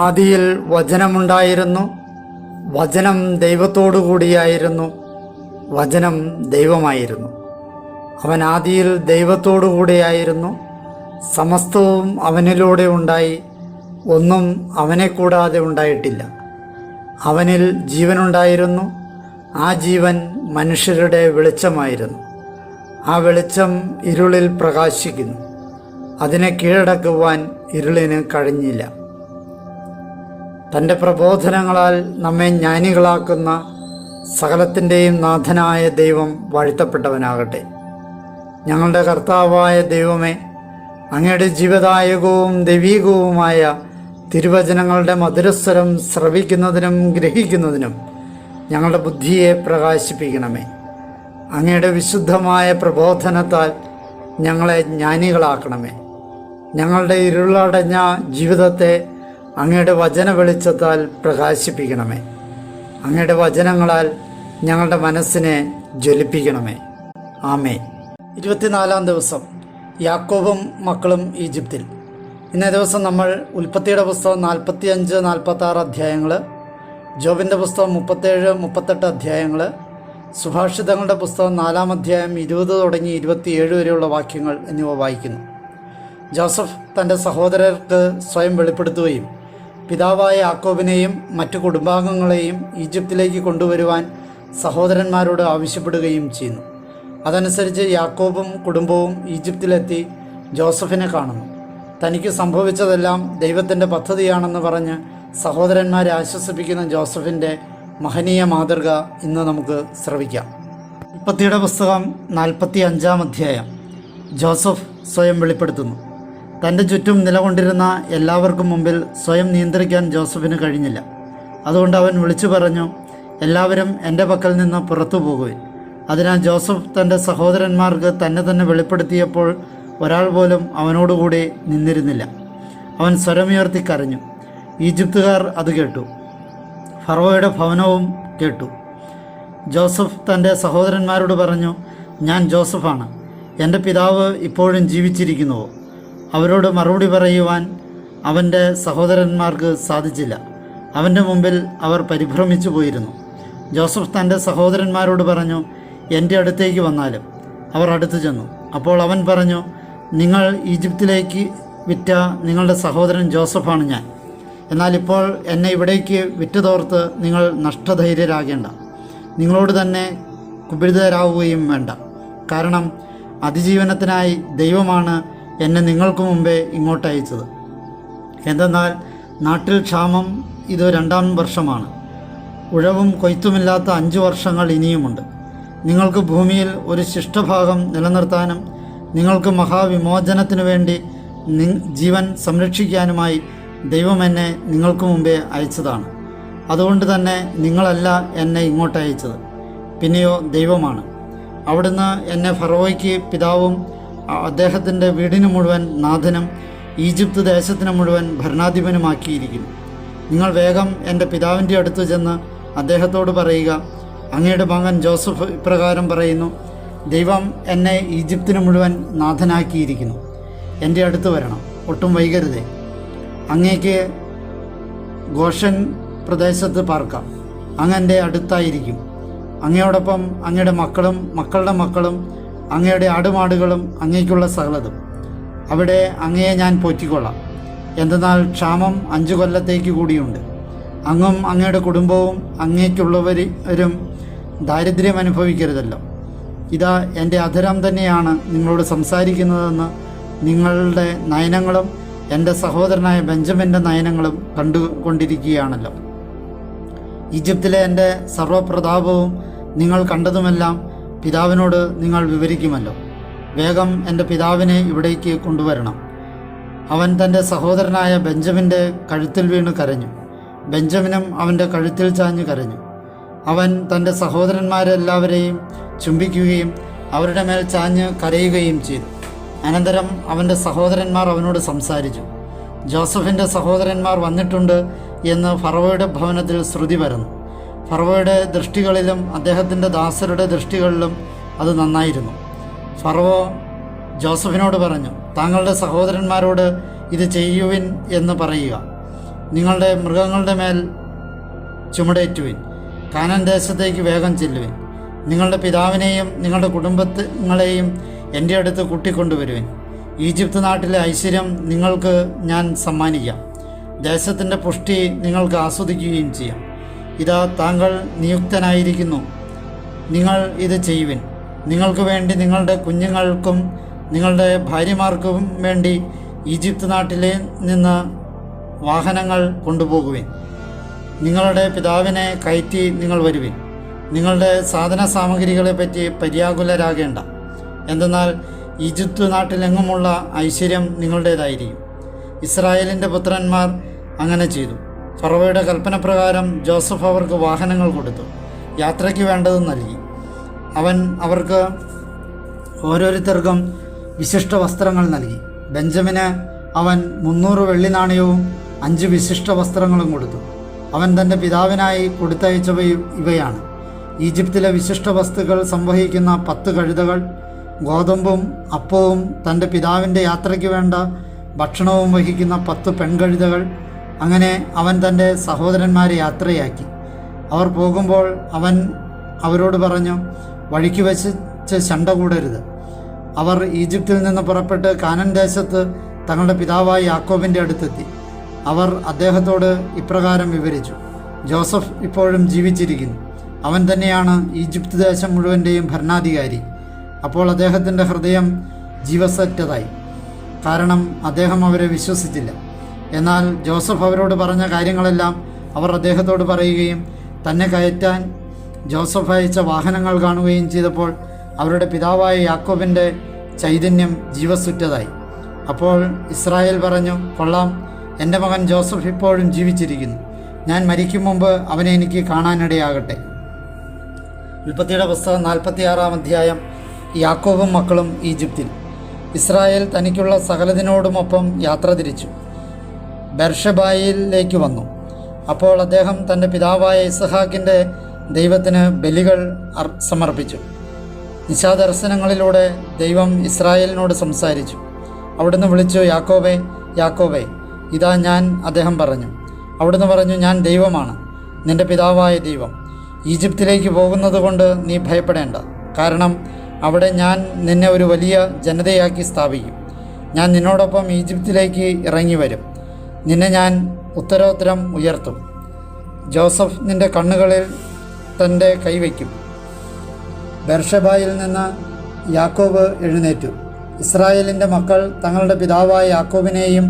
ആദിയിൽ വചനമുണ്ടായിരുന്നു, വചനം ദൈവത്തോടു കൂടിയായിരുന്നു, വചനം ദൈവമായിരുന്നു. അവൻ ആദിയിൽ ദൈവത്തോടു കൂടിയായിരുന്നു. സമസ്തവും അവനിലൂടെ ഉണ്ടായി, ഒന്നും അവനെ കൂടാതെ ഉണ്ടായിട്ടില്ല. അവനിൽ ജീവനുണ്ടായിരുന്നു, ആ ജീവൻ മനുഷ്യരുടെ വെളിച്ചമായിരുന്നു. ആ വെളിച്ചം ഇരുളിൽ പ്രകാശിക്കുന്നു, അതിനെ കീഴടക്കുവാൻ ഇരുളിന് കഴിഞ്ഞില്ല. തൻ്റെ പ്രബോധനങ്ങളാൽ നമ്മെ ജ്ഞാനികളാക്കുന്ന സകലത്തിൻ്റെയും നാഥനായ ദൈവം വാഴ്ത്തപ്പെട്ടവനാകട്ടെ. ഞങ്ങളുടെ കർത്താവായ ദൈവമേ, അങ്ങയുടെ ജീവദായകവും ദൈവീകവുമായ തിരുവചനങ്ങളുടെ മധുരസ്വരം ശ്രവിക്കുന്നതിനും ഗ്രഹിക്കുന്നതിനും ഞങ്ങളുടെ ബുദ്ധിയെ പ്രകാശിപ്പിക്കണമേ. അങ്ങയുടെ വിശുദ്ധമായ പ്രബോധനത്താൽ ഞങ്ങളെ ജ്ഞാനികളാക്കണമേ. ഞങ്ങളുടെ ഇരുളടഞ്ഞ ജീവിതത്തെ അങ്ങയുടെ വചന വെളിച്ചത്താൽ പ്രകാശിപ്പിക്കണമേ. അങ്ങയുടെ വചനങ്ങളാൽ ഞങ്ങളുടെ മനസ്സിനെ ജ്വലിപ്പിക്കണമേ. ആമേൻ. 24-ാം ദിവസം, യാക്കോബും മക്കളും ഈജിപ്തിൽ. ഇന്നേ ദിവസം നമ്മൾ ഉൽപ്പത്തിയുടെ പുസ്തകം 45-46 അധ്യായങ്ങൾ, ജോബിൻ്റെ പുസ്തകം 37-38 അധ്യായങ്ങൾ, സുഭാഷിതങ്ങളുടെ പുസ്തകം 4-ാം അധ്യായം 20 തുടങ്ങി 27 വരെയുള്ള വാക്യങ്ങൾ എന്നിവ വായിക്കുന്നു. ജോസഫ് തൻ്റെ സഹോദരർക്ക് സ്വയം വെളിപ്പെടുത്തുകയും പിതാവായ യാക്കോബിനെയും മറ്റു കുടുംബാംഗങ്ങളെയും ഈജിപ്തിലേക്ക് കൊണ്ടുവരുവാൻ സഹോദരന്മാരോട് ആവശ്യപ്പെടുകയും ചെയ്യുന്നു. അതനുസരിച്ച് യാക്കോബും കുടുംബവും ഈജിപ്തിലെത്തി ജോസഫിനെ കാണുന്നു. തനിക്ക് സംഭവിച്ചതെല്ലാം ദൈവത്തിൻ്റെ പദ്ധതിയാണെന്ന് പറഞ്ഞ് സഹോദരന്മാരെ ആശ്വസിപ്പിക്കുന്ന ജോസഫിൻ്റെ മഹനീയ മാതൃക ഇന്ന് നമുക്ക് ശ്രവിക്കാം. ഉൽപ്പത്തിയുടെ പുസ്തകം 45-ാം അധ്യായം. ജോസഫ് സ്വയം വെളിപ്പെടുത്തുന്നു. തൻ്റെ ചുറ്റും നിലകൊണ്ടിരുന്ന എല്ലാവർക്കും മുമ്പിൽ സ്വയം നിയന്ത്രിക്കാൻ ജോസഫിന് കഴിഞ്ഞില്ല. അതുകൊണ്ട് അവൻ വിളിച്ചു പറഞ്ഞു, എല്ലാവരും എൻ്റെ പക്കൽ നിന്ന് പുറത്തു പോകുവിൻ. അതിനാൽ ജോസഫ് തൻ്റെ സഹോദരന്മാർക്ക് തന്നെ വെളിപ്പെടുത്തിയപ്പോൾ ഒരാൾ പോലും അവനോടുകൂടി നിന്നിരുന്നില്ല. അവൻ സ്വരമുയർത്തി കരഞ്ഞു. ഈജിപ്തുകാർ അത് കേട്ടു. ഫറവോയുടെ ഭവനവും കേട്ടു. ജോസഫ് തൻ്റെ സഹോദരന്മാരോട് പറഞ്ഞു, ഞാൻ ജോസഫാണ്. എൻ്റെ പിതാവ് ഇപ്പോഴും ജീവിച്ചിരിക്കുന്നുവോ? അവരോട് മറുപടി പറയുവാൻ അവൻ്റെ സഹോദരന്മാർക്ക് സാധിച്ചില്ല. അവൻ്റെ മുമ്പിൽ അവർ പരിഭ്രമിച്ചു പോയിരുന്നു. ജോസഫ് തൻ്റെ സഹോദരന്മാരോട് പറഞ്ഞു, എൻ്റെ അടുത്തേക്ക് വന്നാലും. അവർ അടുത്തു ചെന്നു. അപ്പോൾ അവൻ പറഞ്ഞു, നിങ്ങൾ ഈജിപ്തിലേക്ക് വിറ്റ നിങ്ങളുടെ സഹോദരൻ ജോസഫാണ് ഞാൻ. എന്നാൽ ഇപ്പോൾ എന്നെ ഇവിടേക്ക് വിറ്റുതോർത്ത് നിങ്ങൾ നഷ്ടധൈര്യരാകേണ്ട. നിങ്ങളോട് തന്നെ കുപിതരാവുകയും വേണ്ട. കാരണം അതിജീവനത്തിനായി ദൈവമാണ് എന്നെ നിങ്ങൾക്ക് മുമ്പേ ഇങ്ങോട്ട് അയച്ചത്. എന്തെന്നാൽ നാട്ടിൽ ക്ഷാമം ഇത് 2-ാം വർഷമാണ്. ഉഴവും കൊയ്ത്തുമില്ലാത്ത 5 വർഷങ്ങൾ ഇനിയുമുണ്ട്. നിങ്ങൾക്ക് ഭൂമിയിൽ ഒരു ശിഷ്ടഭാഗം നിലനിർത്താനും നിങ്ങൾക്ക് മഹാവിമോചനത്തിനു വേണ്ടി ജീവൻ സംരക്ഷിക്കാനുമായി ദൈവം എന്നെ നിങ്ങൾക്ക് മുമ്പേ അയച്ചതാണ്. അതുകൊണ്ട് തന്നെ നിങ്ങളല്ല എന്നെ ഇങ്ങോട്ട് അയച്ചത്, പിന്നെയോ ദൈവമാണ്. അവിടുന്ന് എന്നെ ഫറവോയ്ക്ക് പിതാവും അദ്ദേഹത്തിൻ്റെ വീടിന് മുഴുവൻ നാഥനും ഈജിപ്ത് ദേശത്തിന് മുഴുവൻ ഭരണാധിപനുമാക്കിയിരിക്കുന്നു. നിങ്ങൾ വേഗം എൻ്റെ പിതാവിൻ്റെ അടുത്ത് ചെന്ന് അദ്ദേഹത്തോട് പറയുക, അങ്ങയുടെ മകൻ ജോസഫ് ഇപ്രകാരം പറയുന്നു, ദൈവം എന്നെ ഈജിപ്തിന് മുഴുവൻ നാഥനാക്കിയിരിക്കുന്നു. എൻ്റെ അടുത്ത് വരണം, ഒട്ടും വൈകരുതേ. അങ്ങേക്ക് ഗോഷൻ പ്രദേശത്ത് പാർക്കാം. അങ്ങ് എൻ്റെ അടുത്തായിരിക്കും. അങ്ങയോടൊപ്പം അങ്ങയുടെ മക്കളും മക്കളുടെ മക്കളും അങ്ങയുടെ ആടുമാടുകളും അങ്ങേക്കുള്ള സകലതും. അവിടെ അങ്ങയെ ഞാൻ പോറ്റിക്കൊള്ളാം. എന്തെന്നാൽ ക്ഷാമം 5 കൊല്ലത്തേക്ക് കൂടിയുണ്ട്. അങ്ങും അങ്ങയുടെ കുടുംബവും അങ്ങേക്കുള്ളവരും ദാരിദ്ര്യം അനുഭവിക്കരുതല്ലോ. ഇതാ എൻ്റെ അധരം തന്നെയാണ് നിങ്ങളോട് സംസാരിക്കുന്നതെന്ന് നിങ്ങളുടെ നയനങ്ങളും എൻ്റെ സഹോദരനായ ബെഞ്ചമിൻ്റെ നയനങ്ങളും കണ്ടുകൊണ്ടിരിക്കുകയാണല്ലോ. ഈജിപ്തിലെ എൻ്റെ സർവപ്രതാപവും നിങ്ങൾ കണ്ടതുമെല്ലാം പിതാവിനോട് നിങ്ങൾ വിവരിക്കുമല്ലോ. വേഗം എൻ്റെ പിതാവിനെ ഇവിടേക്ക് കൊണ്ടുവരണം. അവൻ തൻ്റെ സഹോദരനായ ബെഞ്ചമിൻ്റെ കഴുത്തിൽ വീണ് കരഞ്ഞു. ബെഞ്ചമിനും അവൻ്റെ കഴുത്തിൽ ചാഞ്ഞു കരഞ്ഞു. അവൻ തൻ്റെ സഹോദരന്മാരെല്ലാവരെയും ചുംബിക്കുകയും അവരുടെ മേൽ ചാഞ്ഞ് കരയുകയും ചെയ്തു. അനന്തരം അവൻ്റെ സഹോദരന്മാർ അവനോട് സംസാരിച്ചു. ജോസഫിൻ്റെ സഹോദരന്മാർ വന്നിട്ടുണ്ട് എന്ന് ഫറവോയുടെ ഭവനത്തിൽ ശ്രുതി പരന്നു. ഫറവോയുടെ ദൃഷ്ടികളിലും അദ്ദേഹത്തിൻ്റെ ദാസരുടെ ദൃഷ്ടികളിലും അത് നന്നായിരുന്നു. ഫറവോ ജോസഫിനോട് പറഞ്ഞു, താങ്കളുടെ സഹോദരന്മാരോട് ഇത് ചെയ്യുവിൻ എന്ന് പറയുക. നിങ്ങളുടെ മൃഗങ്ങളുടെ മേൽ ചുമടേറ്റുവിൻ. കാനാൻ ദേശത്തേക്ക് വേഗം ചെല്ലുവിൻ. നിങ്ങളുടെ പിതാവിനെയും നിങ്ങളുടെ കുടുംബങ്ങളെയും എൻ്റെ അടുത്ത് കൂട്ടിക്കൊണ്ടുവരുവിൻ. ഈജിപ്ത് നാട്ടിലെ ഐശ്വര്യം നിങ്ങൾക്ക് ഞാൻ സമ്മാനിക്കാം. ദേശത്തിൻ്റെ പുഷ്ടി നിങ്ങൾക്ക് ആസ്വദിക്കുകയും ചെയ്യാം. ഇതാ താങ്കൾ നിയുക്തനായിരിക്കുന്നു. നിങ്ങൾ ഇത് ചെയ്യുവിൻ. നിങ്ങൾക്ക് വേണ്ടി, നിങ്ങളുടെ കുഞ്ഞുങ്ങൾക്കും നിങ്ങളുടെ ഭാര്യമാർക്കും വേണ്ടി ഈജിപ്ത് നാട്ടിലെ നിന്ന് വാഹനങ്ങൾ കൊണ്ടുപോകുവിൻ. നിങ്ങളുടെ പിതാവിനെ കയറ്റി നിങ്ങൾ വരുവിൻ. നിങ്ങളുടെ സാധന സാമഗ്രികളെപ്പറ്റി പര്യാകുലരാകേണ്ട. എന്തെന്നാൽ ഈജിപ്ത് നാട്ടിലെങ്ങുമുള്ള ഐശ്വര്യം നിങ്ങളുടേതായിരിക്കും. ഇസ്രായേലിൻ്റെ പുത്രന്മാർ അങ്ങനെ ചെയ്തു. ഫറവോയുടെ കൽപ്പനപ്രകാരം ജോസഫ് അവർക്ക് വാഹനങ്ങൾ കൊടുത്തു. യാത്രയ്ക്ക് വേണ്ടതും നൽകി. അവൻ അവർക്ക് ഓരോരുത്തർക്കും വിശിഷ്ട വസ്ത്രങ്ങൾ നൽകി. ബെഞ്ചമിന് അവൻ 300 വെള്ളി നാണയവും 5 വിശിഷ്ട വസ്ത്രങ്ങളും കൊടുത്തു. അവൻ തൻ്റെ പിതാവിനായി കൊടുത്തയച്ചവ ഇവയാണ്: ഈജിപ്തിലെ വിശിഷ്ട വസ്തുക്കൾ സംവഹിക്കുന്ന 10 കഴുതകൾ, ഗോതമ്പും അപ്പവും തൻ്റെ പിതാവിൻ്റെ യാത്രയ്ക്ക് വേണ്ട ഭക്ഷണവും വഹിക്കുന്ന 10 പെൺകഴുതകൾ. അങ്ങനെ അവൻ തൻ്റെ സഹോദരന്മാരെ യാത്രയാക്കി. അവർ പോകുമ്പോൾ അവൻ അവരോട് പറഞ്ഞു, വഴിക്ക് വെച്ച് ശണ്ട കൂടരുത്. അവർ ഈജിപ്തിൽ നിന്ന് പുറപ്പെട്ട് കാനാൻ ദേശത്ത് തങ്ങളുടെ പിതാവായ യാക്കോബിൻ്റെ അടുത്തെത്തി. അവർ അദ്ദേഹത്തോട് ഇപ്രകാരം വിവരിച്ചു: ജോസഫ് ഇപ്പോഴും ജീവിച്ചിരിക്കുന്നു. അവൻ തന്നെയാണ് ഈജിപ്ത് ദേശം മുഴുവൻ്റെയും ഭരണാധികാരി. അപ്പോൾ അദ്ദേഹത്തിൻ്റെ ഹൃദയം ജീവസറ്റതായി, കാരണം അദ്ദേഹം അവരെ വിശ്വസിച്ചില്ല. എന്നാൽ ജോസഫ് അവരോട് പറഞ്ഞ കാര്യങ്ങളെല്ലാം അവർ അദ്ദേഹത്തോട് പറയുകയും തന്നെ കയറ്റാൻ ജോസഫ് അയച്ച വാഹനങ്ങൾ കാണുകയും ചെയ്തപ്പോൾ അവരുടെ പിതാവായ യാക്കോബിൻ്റെ ചൈതന്യം ജീവസുറ്റതായി. അപ്പോൾ ഇസ്രായേൽ പറഞ്ഞു, കൊള്ളാം, എൻ്റെ മകൻ ജോസഫ് ഇപ്പോഴും ജീവിച്ചിരിക്കുന്നു. ഞാൻ മരിക്കും മുമ്പ് അവനെ എനിക്ക് കാണാനിടയാകട്ടെ. ഉൽപ്പത്തിയുടെ പുസ്തകം 46-ാം അധ്യായം. യാക്കോബും മക്കളും ഈജിപ്തിൽ. ഇസ്രായേൽ തനിക്കുള്ള സകലതിനോടുമൊപ്പം യാത്ര തിരിച്ചു ബെർഷെബായിലേക്ക് വന്നു. അപ്പോൾ അദ്ദേഹം തൻ്റെ പിതാവായ ഇസ്ഹാക്കിൻ്റെ ദൈവത്തിന് ബലികൾ സമർപ്പിച്ചു. നിശാദർശനങ്ങളിലൂടെ ദൈവം ഇസ്രായേലിനോട് സംസാരിച്ചു. അവിടുന്ന് വിളിച്ചു, യാക്കോബേ, യാക്കോബേ. ഇതാ ഞാൻ, അദ്ദേഹം പറഞ്ഞു. അവിടുന്ന് പറഞ്ഞു, ഞാൻ ദൈവമാണ്, നിൻ്റെ പിതാവായ ദൈവം. ഈജിപ്തിലേക്ക് പോകുന്നത് കൊണ്ട് നീ ഭയപ്പെടേണ്ട, കാരണം അവിടെ ഞാൻ നിന്നെ ഒരു വലിയ ജനതയാക്കി സ്ഥാപിക്കും. ഞാൻ നിന്നോടൊപ്പം ഈജിപ്തിലേക്ക് ഇറങ്ങി വരും. നിന്നെ ഞാൻ ഉത്തരോത്തരം ഉയർത്തും. ജോസഫ് നിൻ്റെ കണ്ണുകളിൽ തൻ്റെ കൈവയ്ക്കും. ബെർഷെബായിൽ നിന്ന് യാക്കോബ് എഴുന്നേറ്റു. ഇസ്രായേലിൻ്റെ മക്കൾ തങ്ങളുടെ പിതാവായ യാക്കോബിനെയും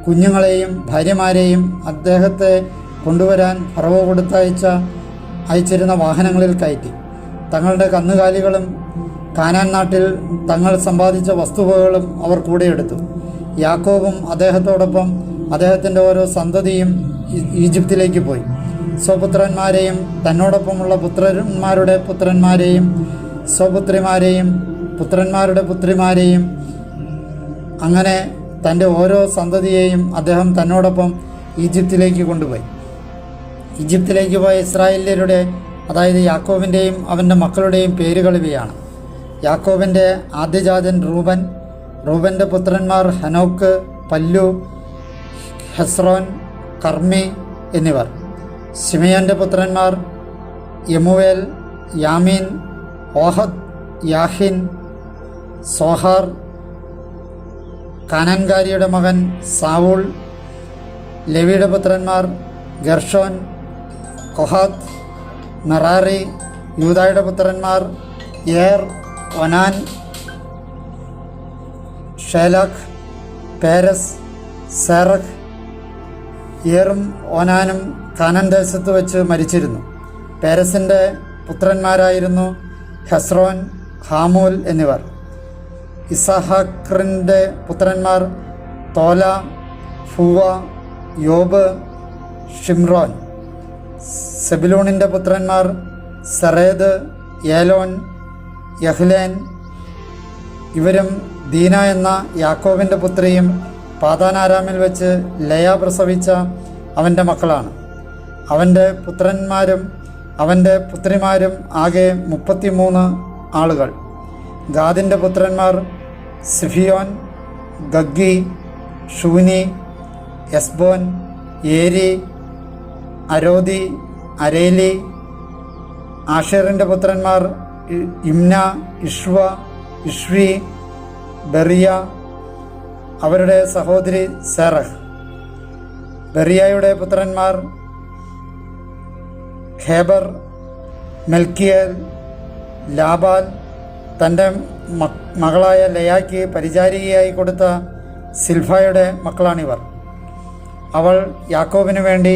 കുഞ്ഞുങ്ങളെയും ഭാര്യമാരെയും അദ്ദേഹത്തെ കൊണ്ടുവരാൻ ഫറവോ അയച്ചിരുന്ന വാഹനങ്ങളിൽ കയറ്റി. തങ്ങളുടെ കന്നുകാലികളും കാനാൻ നാട്ടിൽ തങ്ങൾ സമ്പാദിച്ച വസ്തുവകകളും അവർ കൂടെയെടുത്തു. യാക്കോബും അദ്ദേഹത്തോടൊപ്പം അദ്ദേഹത്തിൻ്റെ ഓരോ സന്തതിയും ഈജിപ്തിലേക്ക് പോയി. സ്വപുത്രന്മാരെയും തന്നോടൊപ്പമുള്ള പുത്രന്മാരുടെ പുത്രന്മാരെയും സ്വപുത്രിമാരെയും പുത്രന്മാരുടെ പുത്രിമാരെയും, അങ്ങനെ തൻ്റെ ഓരോ സന്തതിയെയും അദ്ദേഹം തന്നോടൊപ്പം ഈജിപ്തിലേക്ക് കൊണ്ടുപോയി. ഈജിപ്തിലേക്ക് പോയ ഇസ്രായേല്യരുടെ, അതായത് യാക്കോബിൻ്റെയും അവൻ്റെ മക്കളുടെയും പേരുകൾ ഇവയാണ്: യാക്കോബിൻ്റെ ആദ്യജാതൻ റൂബൻ. റൂബൻ്റെ പുത്രന്മാർ ഹനോക്ക്, പല്ലു, ഹെസ്രോൻ, കർമ്മി എന്നിവർ. ശിമയോൻ്റെ പുത്രന്മാർ യമുവേൽ, യാമീൻ, ഓഹദ്, യാഹിൻ, സോഹാർ. കാനാൻകാരിയുടെ മകൻ സാവൂൾ. ലേവിയുടെ പുത്രന്മാർ ഗർഷോൻ, കൊഹാത്ത്, മെറാറി. യൂദായുടെ പുത്രന്മാർ ഏർ, ഒനാൻ, ഷേലഖ്, പേരസ്, സെറഖ്. ഏറും ഒനാനും കാനാൻ ദേശത്ത് വെച്ച് മരിച്ചിരുന്നു. പേരസിൻ്റെ പുത്രന്മാരായിരുന്നു ഹെസ്രോൻ, ഹാമൂൽ എന്നിവർ. ഇസഹാക്കിൻ്റെ പുത്രന്മാർ തോല, ഫുവ, യോബ്, ഷിംറോൻ. സെബിലൂണിൻ്റെ പുത്രന്മാർ സെറേദ്, ഏലോൻ, യഹ്ലേൻ. ഇവരും ദീന എന്ന യാക്കോബിൻ്റെ പുത്രിയും പാതാനാരാമിൽ വെച്ച് ലയ പ്രസവിച്ച അവൻ്റെ മക്കളാണ്. അവൻ്റെ പുത്രന്മാരും അവൻ്റെ പുത്രിമാരും ആകെ 33 ആളുകൾ. ഗാദിൻ്റെ പുത്രന്മാർ സിഫിയോൻ, ഗഗ്ഗി, ഷൂനി, എസ്ബോൻ, ഏരി, അരോദി, അരേലി. ആഷേറിൻ്റെ പുത്രന്മാർ ഇമ്ന, ഇഷ്വ, ഇഷ്വി, ബെറിയ, അവരുടെ സഹോദരി സെറഹ്. ബെറിയയുടെ പുത്രന്മാർ ഖേബർ, മെൽക്കിയേൽ, ലാബാൽ. തൻ്റെ മകളായ ലയായ്ക്ക് പരിചാരികയായി കൊടുത്ത സിൽഫയുടെ മക്കളാണിവർ. അവൾ യാക്കോബിന് വേണ്ടി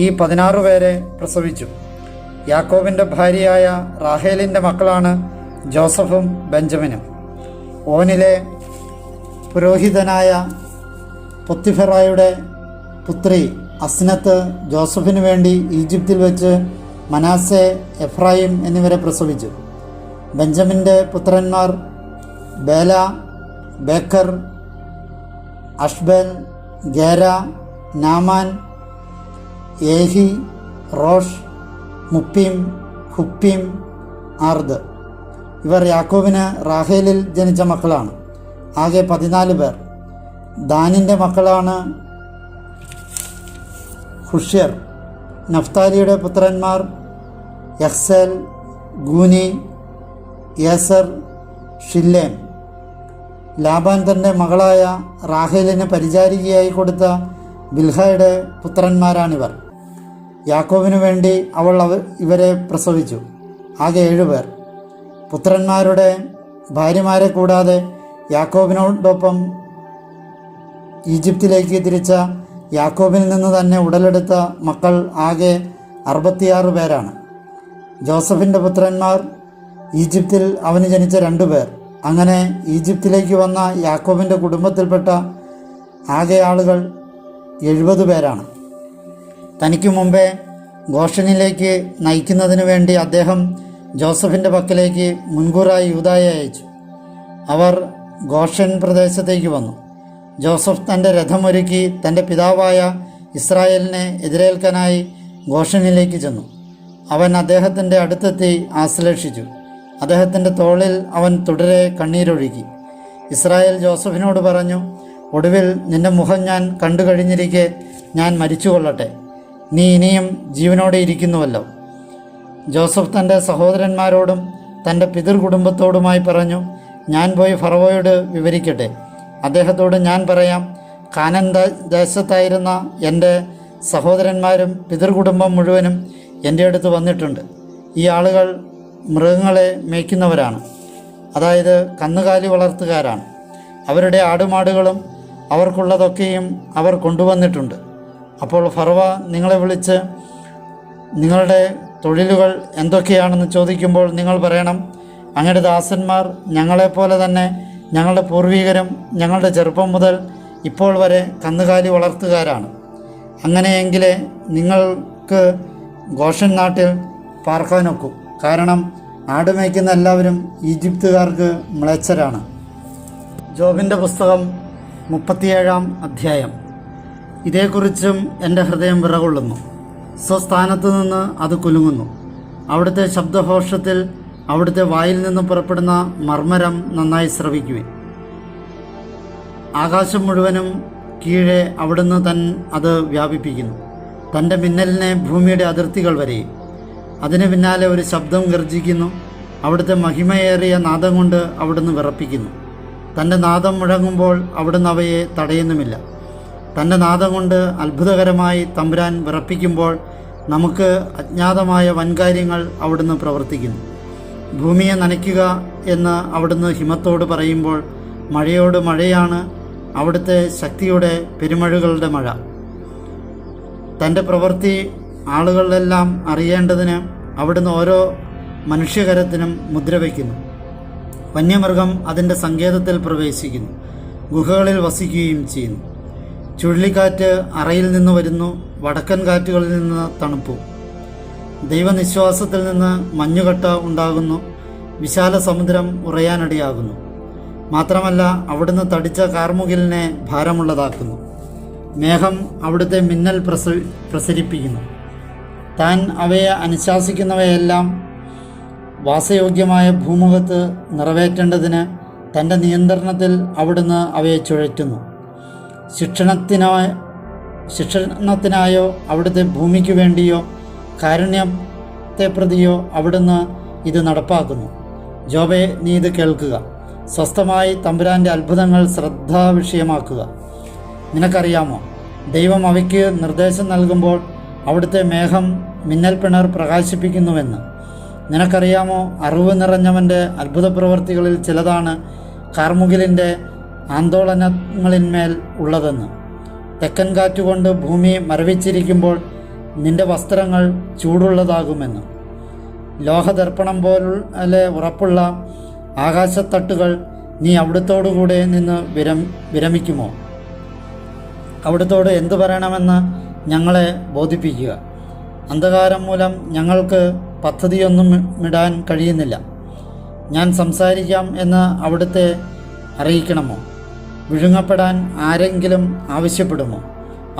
ഈ 16 പേരെ പ്രസവിച്ചു. യാക്കോബിൻ്റെ ഭാര്യയായ റാഹേലിൻ്റെ മക്കളാണ് ജോസഫും ബെഞ്ചമിനും. ഓനിലെ പുരോഹിതനായ പൊത്തിഫെറായുടെ പുത്രി അസ്നത്ത് ജോസഫിന് വേണ്ടി ഈജിപ്തിൽ വെച്ച് മനാസെ, എഫ്രായിം എന്നിവരെ പ്രസവിച്ചു. ബെഞ്ചമിൻ്റെ പുത്രന്മാർ ബേല, ബേക്കർ, അഷ്ബേൽ, ഗേര, നാമാൻ, ഏഹി, റോഷ്, മുപ്പീം, ഹുപ്പീം, ആർദ്. ഇവർ യാക്കോബിന് റാഹേലിൽ ജനിച്ച മക്കളാണ്. ആകെ 14 പേർ. ദാനിൻ്റെ മക്കളാണ് ഹുഷ്യർ. നഫ്താലിയുടെ പുത്രന്മാർ യഹ്സേൽ, ഗൂനി, യേസർ, ഷില്ലേം. ലാബാൻ തൻ്റെ മകളായ റാഹേലിന് പരിചാരികയായി കൊടുത്ത ബിൽഹയുടെ പുത്രന്മാരാണിവർ. യാക്കോബിനു വേണ്ടി അവൾ ഇവരെ പ്രസവിച്ചു. ആകെ 7 പേർ. പുത്രന്മാരുടെ ഭാര്യമാരെ കൂടാതെ യാക്കോബിനോടൊപ്പം ഈജിപ്തിലേക്ക് തിരിച്ച യാക്കോബിൽ നിന്ന് തന്നെ ഉടലെടുത്ത മക്കൾ ആകെ 66 പേരാണ്. ജോസഫിൻ്റെ പുത്രന്മാർ ഈജിപ്തിൽ അവന് ജനിച്ച 2 പേർ. അങ്ങനെ ഈജിപ്തിലേക്ക് വന്ന യാക്കോബിൻ്റെ കുടുംബത്തിൽപ്പെട്ട ആകെ ആളുകൾ 70 പേരാണ്. തനിക്ക് മുമ്പേ ഗോഷനിലേക്ക് നയിക്കുന്നതിന് വേണ്ടി അദ്ദേഹം ജോസഫിൻ്റെ പക്കലേക്ക് മുൻകൂറായി യൂദായെ അയച്ചു. അവർ ഗോഷൻ പ്രദേശത്തേക്ക് വന്നു. ജോസഫ് തൻ്റെ രഥമൊരുക്കി തൻ്റെ പിതാവായ ഇസ്രായേലിനെ എതിരേൽക്കാനായി ഗോഷനിലേക്ക് ചെന്നു. അവൻ അദ്ദേഹത്തിൻ്റെ അടുത്തെത്തി ആശ്ലേഷിച്ചു. അദ്ദേഹത്തിൻ്റെ തോളിൽ അവൻ തുടരെ കണ്ണീരൊഴുക്കി. ഇസ്രായേൽ ജോസഫിനോട് പറഞ്ഞു, ഒടുവിൽ നിന്റെ മുഖം ഞാൻ കണ്ടു കഴിഞ്ഞിരിക്കെ ഞാൻ മരിച്ചുകൊള്ളട്ടെ. നീ ഇനിയും ജീവനോടെ ഇരിക്കുന്നുവല്ലോ. ജോസഫ് തൻ്റെ സഹോദരന്മാരോടും തൻ്റെ പിതൃകുടുംബത്തോടുമായി പറഞ്ഞു, ഞാൻ പോയി ഫറവോയോട് വിവരിക്കട്ടെ. അദ്ദേഹത്തോട് ഞാൻ പറയാം, കാനാൻ ദേശത്തായിരുന്ന എൻ്റെ സഹോദരന്മാരും പിതൃകുടുംബം മുഴുവനും എൻ്റെ അടുത്ത് വന്നിട്ടുണ്ട്. ഈ ആളുകൾ മൃഗങ്ങളെ മേയ്ക്കുന്നവരാണ്, അതായത് കന്നുകാലി വളർത്തുകാരാണ്. അവരുടെ ആടുമാടുകളും അവർക്കുള്ളതൊക്കെയും അവർ കൊണ്ടുവന്നിട്ടുണ്ട്. അപ്പോൾ ഫറവ നിങ്ങളെ വിളിച്ച് നിങ്ങളുടെ തൊഴിലുകൾ എന്തൊക്കെയാണെന്ന് ചോദിക്കുമ്പോൾ നിങ്ങൾ പറയണം, അങ്ങയുടെ ദാസന്മാർ ഞങ്ങളെപ്പോലെ തന്നെ ഞങ്ങളുടെ പൂർവികരും ഞങ്ങളുടെ ചെറുപ്പം മുതൽ ഇപ്പോൾ വരെ കന്നുകാലി വളർത്തുകാരാണ്. അങ്ങനെയെങ്കിലേ നിങ്ങൾക്ക് ഗോഷൻ നാട്ടിൽ പാർക്കാനൊക്കും. കാരണം ആടുമേയ്ക്കുന്ന എല്ലാവരും ഈജിപ്തുകാർക്ക് മ്ലേച്ഛരാണ്. ജോബിൻ്റെ പുസ്തകം 37-ാം അധ്യായം. ഇതേക്കുറിച്ചും എൻ്റെ ഹൃദയം വിറകൊള്ളുന്നു. സ്വസ്ഥാനത്ത് നിന്ന് അത് കുലുങ്ങുന്നു. അവിടുത്തെ ശബ്ദഘോഷത്തിൽ അവിടുത്തെ വായിൽ നിന്ന് പുറപ്പെടുന്ന മർമ്മരം നന്നായി ശ്രവിക്കുവിൻ. ആകാശം മുഴുവനും കീഴെ അവിടുന്ന് അത് വ്യാപിപ്പിക്കുന്നു. തൻ്റെ മിന്നലിനെ ഭൂമിയുടെ അതിർത്തികൾ വരെയും. അതിന് പിന്നാലെ ഒരു ശബ്ദം ഗർജിക്കുന്നു. അവിടുത്തെ മഹിമയേറിയ നാദം കൊണ്ട് അവിടുന്ന് വിറപ്പിക്കുന്നു. തൻ്റെ നാദം മുഴങ്ങുമ്പോൾ അവിടുന്ന് അവയെ തടയുന്നുമില്ല. തൻ്റെ നാദം കൊണ്ട് അത്ഭുതകരമായി തമ്പുരാൻ വിറപ്പിക്കുമ്പോൾ നമുക്ക് അജ്ഞാതമായ വൻകാര്യങ്ങൾ അവിടുന്ന് പ്രവർത്തിക്കുന്നു. ഭൂമിയെ നനയ്ക്കുക എന്ന് അവിടുന്ന് ഹിമത്തോട് പറയുമ്പോൾ മഴയോട് മഴയാണ് അവിടുത്തെ ശക്തിയുടെ പെരുമഴകളുടെ മഴ. തൻ്റെ പ്രവൃത്തി ആളുകളെല്ലാം അറിയേണ്ടതിന് അവിടുന്ന് ഓരോ മനുഷ്യകരത്തിനും മുദ്ര വയ്ക്കുന്നു. വന്യമൃഗം അതിൻ്റെ സങ്കേതത്തിൽ പ്രവേശിക്കുന്നു, ഗുഹകളിൽ വസിക്കുകയും ചെയ്യുന്നു. ചുഴലിക്കാറ്റ് അറയിൽ നിന്ന് വരുന്നു, വടക്കൻ കാറ്റുകളിൽ നിന്ന് തണുപ്പും. ദൈവനിശ്വാസത്തിൽ നിന്ന് മഞ്ഞുകട്ട ഉണ്ടാകുന്നു, വിശാല സമുദ്രം ഉറയാനിടയാകുന്നു. മാത്രമല്ല അവിടുന്ന് തടിച്ച കാർമുകിലിനെ ഭാരമുള്ളതാക്കുന്നു. മേഘം അവിടുത്തെ മിന്നൽ പ്രസരിപ്പിക്കുന്നു. താൻ അവയെ അനുശാസിക്കുന്നവയെല്ലാം വാസയോഗ്യമായ ഭൂമുഖത്ത് നിറവേറ്റേണ്ടതിന് തൻ്റെ നിയന്ത്രണത്തിൽ അവിടുന്ന് അവയെ ചുഴറ്റുന്നു. ശിക്ഷണത്തിനായോ അവിടുത്തെ ഭൂമിക്ക് വേണ്ടിയോ കാരുണ്യത്തെ പ്രതിയോ അവിടുന്ന് ഇത് നടപ്പാക്കുന്നു. ജോബേ, നീ ഇത് കേൾക്കുക. സ്വസ്ഥമായി തമ്പുരാൻ്റെ അത്ഭുതങ്ങൾ ശ്രദ്ധാവിഷയമാക്കുക. നിനക്കറിയാമോ, ദൈവം അവയ്ക്ക് നിർദ്ദേശം നൽകുമ്പോൾ അവിടുത്തെ മേഘം മിന്നൽ പിണർ പ്രകാശിപ്പിക്കുന്നുവെന്ന്. നിനക്കറിയാമോ, അറിവ് നിറഞ്ഞവൻ്റെ അത്ഭുത പ്രവൃത്തികളിൽ ചിലതാണ് കാർമുകിലിൻ്റെ ആന്തോളനങ്ങളിന്മേൽ ഉള്ളതെന്ന്. തെക്കൻ കാറ്റുകൊണ്ട് ഭൂമി മരവിച്ചിരിക്കുമ്പോൾ നിന്റെ വസ്ത്രങ്ങൾ ചൂടുള്ളതാകുമെന്ന്. ലോഹദർപ്പണം പോലെ ഉറപ്പുള്ള ആകാശത്തട്ടുകൾ നീ അവിടുത്തോടുകൂടെ നിന്ന് വിരമിക്കുമോ? അവിടുത്തോട് എന്തു പറയണമെന്ന് ഞങ്ങളെ ബോധിപ്പിക്കുക. അന്ധകാരം മൂലം ഞങ്ങൾക്ക് പദ്ധതിയൊന്നും ഇടാൻ കഴിയുന്നില്ല. ഞാൻ സംസാരിക്കാം എന്ന് അവിടുത്തെ അറിയിക്കണമോ? വിഴുങ്ങപ്പെടാൻ ആരെങ്കിലും ആവശ്യപ്പെടുമോ?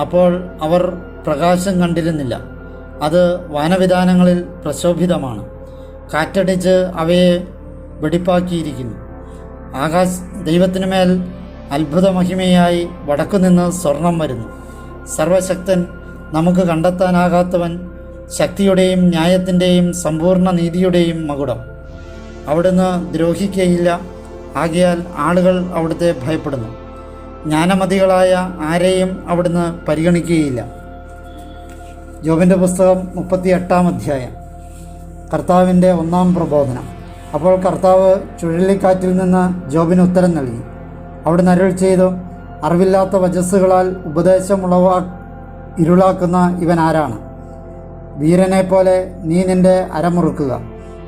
അപ്പോൾ അവർ പ്രകാശം കണ്ടിരുന്നില്ല. അത് വാനവിധാനങ്ങളിൽ പ്രശോഭിതമാണ്. കാറ്റടിച്ച് അവയെ വെടിപ്പാക്കിയിരിക്കുന്നു. ദൈവത്തിനുമേൽ അത്ഭുത മഹിമയായി വടക്കുനിന്ന് സ്വർണം വരുന്നു. സർവശക്തൻ, നമുക്ക് കണ്ടെത്താനാകാത്തവൻ, ശക്തിയുടെയും ന്യായത്തിൻ്റെയും സമ്പൂർണ്ണ നീതിയുടെയും മകുടം. അവിടുന്ന് ദ്രോഹിക്കുകയില്ല. ആകയാൽ ആളുകൾ അവിടുത്തെ ഭയപ്പെടുന്നു. ജ്ഞാനമതികളായ ആരെയും അവിടുന്ന് പരിഗണിക്കുകയില്ല. ജോബിൻ്റെ പുസ്തകം 38-ാം അധ്യായം. കർത്താവിൻ്റെ 1-ാം പ്രബോധനം. അപ്പോൾ കർത്താവ് ചുഴലിക്കാറ്റിൽ നിന്ന് ജോബിന് ഉത്തരം നൽകി. അവിടുന്ന് അരുൾ ചെയ്തു, അറിവില്ലാത്ത വചസ്സുകളാൽ ഉപദേശം ഇരുളാക്കുന്ന ഇവൻ ആരാണ്? വീരനെ പോലെ നീ നിൻ്റെ അരമുറുക്കുക.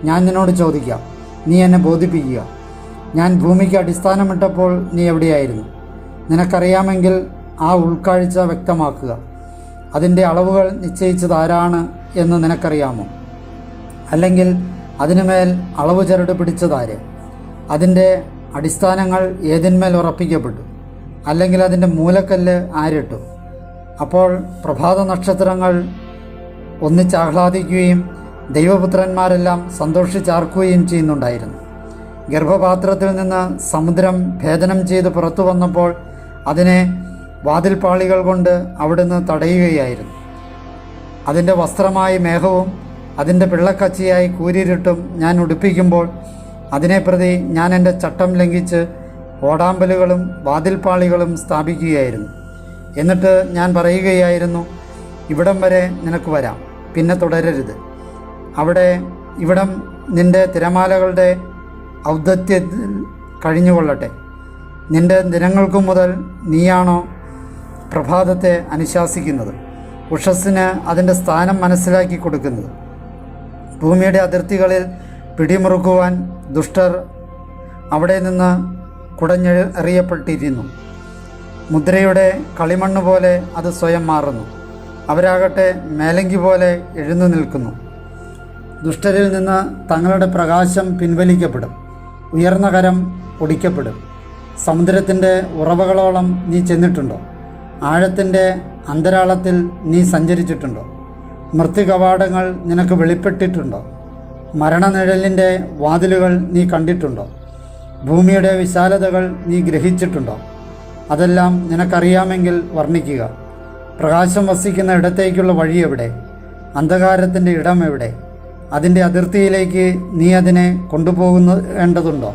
ഞാൻ നിന്നോട് ചോദിക്കാം, നീ എന്നെ ബോധിപ്പിക്കുക. ഞാൻ ഭൂമിക്ക് അടിസ്ഥാനമിട്ടപ്പോൾ നീ എവിടെയായിരുന്നു? നിനക്കറിയാമെങ്കിൽ ആ ഉൾക്കാഴ്ച വ്യക്തമാക്കുക. അതിൻ്റെ അളവുകൾ നിശ്ചയിച്ചത് ആരാണ് എന്ന് നിനക്കറിയാമോ? അല്ലെങ്കിൽ അതിനുമേൽ അളവ് ചരട് പിടിച്ചതാര്? അതിൻ്റെ അടിസ്ഥാനങ്ങൾ ഏതിന്മേൽ ഉറപ്പിക്കപ്പെട്ടു? അല്ലെങ്കിൽ അതിൻ്റെ മൂലക്കല്ല് ആരിട്ടു? അപ്പോൾ പ്രഭാത നക്ഷത്രങ്ങൾ ഒന്നിച്ചാഹ്ലാദിക്കുകയും ദൈവപുത്രന്മാരെല്ലാം സന്തോഷിച്ചാർക്കുകയും ചെയ്യുന്നുണ്ടായിരുന്നു. ഗർഭപാത്രത്തിൽ നിന്ന് സമുദ്രം ഭേദനം ചെയ്ത് പുറത്തു വന്നപ്പോൾ അതിനെ വാതിൽപ്പാളികൾ കൊണ്ട് അവിടുന്ന് തടയുകയായിരുന്നു. അതിൻ്റെ വസ്ത്രമായി മേഘവും അതിൻ്റെ പിള്ളക്കച്ചിയായി കൂരിരുട്ടും ഞാൻ ഉടുപ്പിക്കുമ്പോൾ അതിനെ പ്രതി ഞാൻ എൻ്റെ ചട്ടം ലംഘിച്ച് ഓടാമ്പലുകളും വാതിൽപ്പാളികളും സ്ഥാപിക്കുകയായിരുന്നു. എന്നിട്ട് ഞാൻ പറയുകയായിരുന്നു, ഇവിടം വരെ നിനക്ക് വരാം, പിന്നെ തുടരരുത്. ഇവിടം നിൻ്റെ തിരമാലകളുടെ ഔദ്ധത്യത്തിൽ കഴിഞ്ഞുകൊള്ളട്ടെ. നിൻ്റെ ദിനങ്ങൾക്കു മുതൽ നീയാണോ പ്രഭാതത്തെ അനുശാസിക്കുന്നത്, ഉഷസ്സിന് അതിൻ്റെ സ്ഥാനം മനസ്സിലാക്കി കൊടുക്കുന്നത്? ഭൂമിയുടെ അതിർത്തികളിൽ പിടിമുറുക്കുവാൻ ദുഷ്ടർ അവിടെ നിന്ന് കുടഞ്ഞെറിയപ്പെട്ടിരുന്നു. മുദ്രയുടെ കളിമണ്ണ് പോലെ അത് സ്വയം മാറുന്നു. അവരാകട്ടെ മേലങ്കി പോലെ എഴുന്നു നിൽക്കുന്നു. ദുഷ്ടരിൽ നിന്ന് തങ്ങളുടെ പ്രകാശം പിൻവലിക്കപ്പെടും. ഉയർന്ന കരം ഒടിക്കപ്പെടും. സമുദ്രത്തിൻ്റെ ഉറവകളോളം നീ ചെന്നിട്ടുണ്ടോ? ആഴത്തിൻ്റെ അന്തരാളത്തിൽ നീ സഞ്ചരിച്ചിട്ടുണ്ടോ? മൃത്യുകവാടങ്ങൾ നിനക്ക് വെളിപ്പെട്ടിട്ടുണ്ടോ? മരണനിഴലിൻ്റെ വാതിലുകൾ നീ കണ്ടിട്ടുണ്ടോ? ഭൂമിയുടെ വിശാലതകൾ നീ ഗ്രഹിച്ചിട്ടുണ്ടോ? അതെല്ലാം നിനക്കറിയാമെങ്കിൽ വർണ്ണിക്കുക. പ്രകാശം വസിക്കുന്ന ഇടത്തേക്കുള്ള വഴി എവിടെ? അന്ധകാരത്തിൻ്റെ ഇടം എവിടെ? അതിൻ്റെ അതിർത്തിയിലേക്ക് നീ അതിനെ കൊണ്ടുപോകേണ്ടതുണ്ടോ?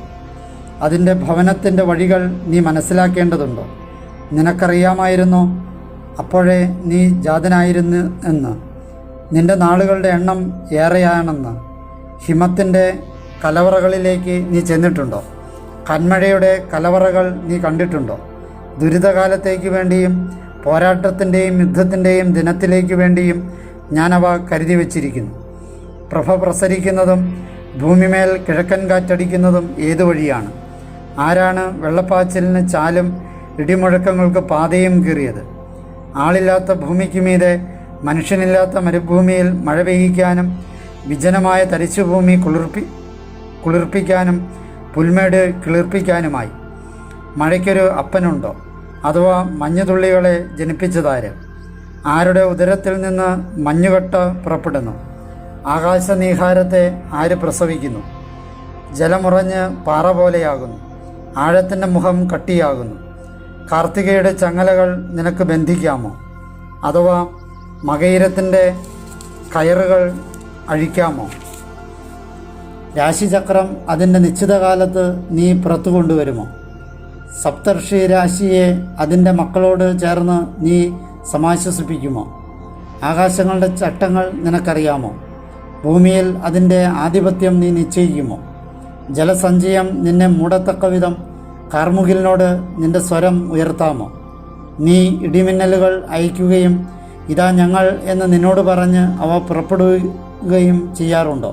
അതിൻ്റെ ഭവനത്തിൻ്റെ വഴികൾ നീ മനസ്സിലാക്കേണ്ടതുണ്ടോ? നിനക്കറിയാമായിരുന്നോ അപ്പോഴേ നീ ജാതനായിരുന്നു എന്ന്? നിൻ്റെ നാളുകളുടെ എണ്ണം ഏറെയാണെന്ന്? ഹിമത്തിൻ്റെ കലവറകളിലേക്ക് നീ ചെന്നിട്ടുണ്ടോ? കന്മഴയുടെ കലവറകൾ നീ കണ്ടിട്ടുണ്ടോ? ദുരിതകാലത്തേക്ക് വേണ്ടിയും പോരാട്ടത്തിൻ്റെയും യുദ്ധത്തിൻ്റെയും ദിനത്തിലേക്ക് വേണ്ടിയും ഞാനവ കരുതി വച്ചിരിക്കുന്നു. പ്രഭ പ്രസരിക്കുന്നതും ഭൂമിമേൽ കിഴക്കൻ കാറ്റടിക്കുന്നതും ഏതു വഴിയാണ്? ആരാണ് വെള്ളപ്പാച്ചിലിന് ചാലും ഇടിമുഴക്കങ്ങൾക്ക് പാതയും കീറിയത്? ആളില്ലാത്ത ഭൂമിക്ക് മീതെ മനുഷ്യനില്ലാത്ത മരുഭൂമിയിൽ മഴ പെയ്യിക്കാനും വിജനമായ തരിശുഭൂമി കുളിർപ്പിക്കാനും പുൽമേട് കിളിർപ്പിക്കാനുമായി. മഴയ്ക്കൊരു അപ്പനുണ്ടോ? അഥവാ മഞ്ഞുതുള്ളികളെ ജനിപ്പിച്ചതാര്? ആരുടെ ഉദരത്തിൽ നിന്ന് മഞ്ഞുകട്ട പുറപ്പെടുന്നു? ആകാശനീഹാരത്തെ ആര് പ്രസവിക്കുന്നു? ജലമുറഞ്ഞ് പാറ പോലെയാകുന്നു. ആഴത്തിൻ്റെ മുഖം കട്ടിയാകുന്നു. കാർത്തികയുടെ ചങ്ങലകൾ നിനക്ക് ബന്ധിക്കാമോ? അഥവാ മകയിരത്തിൻ്റെ കയറുകൾ അഴിക്കാമോ? രാശിചക്രം അതിൻ്റെ നിശ്ചിത കാലത്ത് നീ പുറത്തു കൊണ്ടുവരുമോ? സപ്തർഷി രാശിയെ അതിൻ്റെ മക്കളോട് ചേർന്ന് നീ സമാശ്വസിപ്പിക്കുമോ? ആകാശങ്ങളുടെ ചട്ടങ്ങൾ നിനക്കറിയാമോ? ഭൂമിയിൽ അതിൻ്റെ ആധിപത്യം നീ നിശ്ചയിക്കുമോ? ജലസഞ്ചയം നിന്നെ മൂടത്തക്ക വിധം കാർമുകിലിനോട് നിന്റെ സ്വരം ഉയർത്താമോ? നീ ഇടിമിന്നലുകൾ അയക്കുകയും ഇതാ ഞങ്ങൾ എന്ന് നിന്നോട് പറഞ്ഞ് അവ പുറപ്പെടുകയും ചെയ്യാറുണ്ടോ?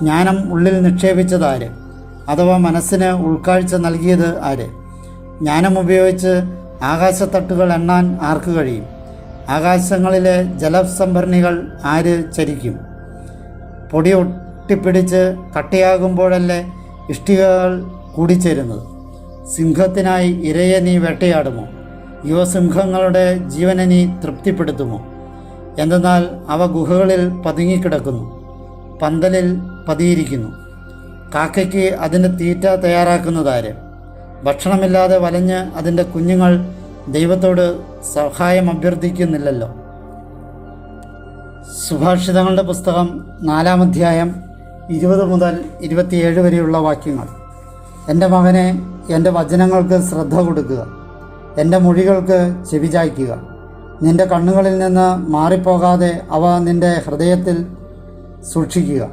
ജ്ഞാനം ഉള്ളിൽ നിക്ഷേപിച്ചതാര്? അഥവാ മനസ്സിന് ഉൾക്കാഴ്ച നൽകിയത് ആര്? ജ്ഞാനം ഉപയോഗിച്ച് ആകാശത്തട്ടുകൾ എണ്ണാൻ ആർക്ക് കഴിയും? ആകാശങ്ങളിലെ ജലസംഭരണികൾ ആര് ചരിക്കും? പൊടി ഒട്ടിപ്പിടിച്ച് കട്ടിയാകുമ്പോഴല്ലേ ഇഷ്ടികകൾ കൂടിച്ചേരുന്നത്? സിംഹത്തിനായി ഇരയെ നീ വേട്ടയാടുമോ? യുവസിംഹങ്ങളുടെ ജീവനെ നീ തൃപ്തിപ്പെടുത്തുമോ? എന്തെന്നാൽ അവ ഗുഹകളിൽ പതുങ്ങിക്കിടക്കുന്നു, പന്തലിൽ പതിയിരിക്കുന്നു. കാക്കയ്ക്ക് അതിൻ്റെ തീറ്റ തയ്യാറാക്കുന്നതാര്? ഭക്ഷണമില്ലാതെ വലഞ്ഞ് അതിൻ്റെ കുഞ്ഞുങ്ങൾ ദൈവത്തോട് സഹായം അഭ്യർത്ഥിക്കുന്നില്ലല്ലോ. സുഭാഷിതങ്ങളുടെ പുസ്തകം 4-ാം അധ്യായം 20 മുതൽ 27 വരെയുള്ള വാക്യങ്ങൾ. എൻ്റെ മകനെ, എൻ്റെ വചനങ്ങൾക്ക് ശ്രദ്ധ കൊടുക്കുക, എൻ്റെ മൊഴികൾക്ക് ചെവിചായ്ക്കുക. നിൻ്റെ കണ്ണുകളിൽ നിന്ന് മാറിപ്പോകാതെ അവ നിൻ്റെ ഹൃദയത്തിൽ സൂക്ഷിക്കുക.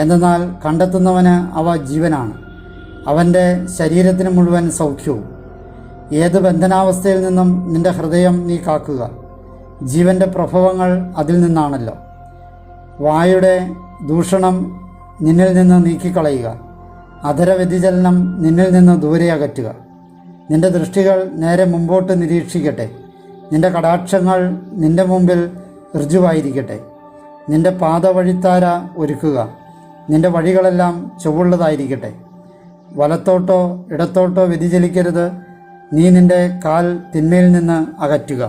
എന്തെന്നാൽ കണ്ടെത്തുന്നവന് അവ ജീവനാണ്, അവൻ്റെ ശരീരത്തിന് മുഴുവൻ സൗഖ്യവും. ഏത് ബന്ധനാവസ്ഥയിൽ നിന്നും നിൻ്റെ ഹൃദയം നീ കാക്കുക, ജീവൻ്റെ പ്രഭവങ്ങൾ അതിൽ നിന്നാണല്ലോ. വായുടെ ദൂഷണം നിന്നിൽ നിന്ന് നീക്കിക്കളയുക, അധര വ്യതിചലനം നിന്നിൽ നിന്ന് ദൂരെ അകറ്റുക. നിൻ്റെ ദൃഷ്ടികൾ നേരെ മുമ്പോട്ട് നിരീക്ഷിക്കട്ടെ, നിൻ്റെ കടാക്ഷങ്ങൾ നിൻ്റെ മുമ്പിൽ ഋജുവായിരിക്കട്ടെ. നിൻ്റെ പാദവഴിത്താര ഒരുക്കുക, നിൻ്റെ വഴികളെല്ലാം ചൊവ്വുള്ളതായിരിക്കട്ടെ. വലത്തോട്ടോ ഇടത്തോട്ടോ വ്യതിചലിക്കരുത്, നീ നിൻ്റെ കാൽ തിന്മയിൽ നിന്ന് അകറ്റുക.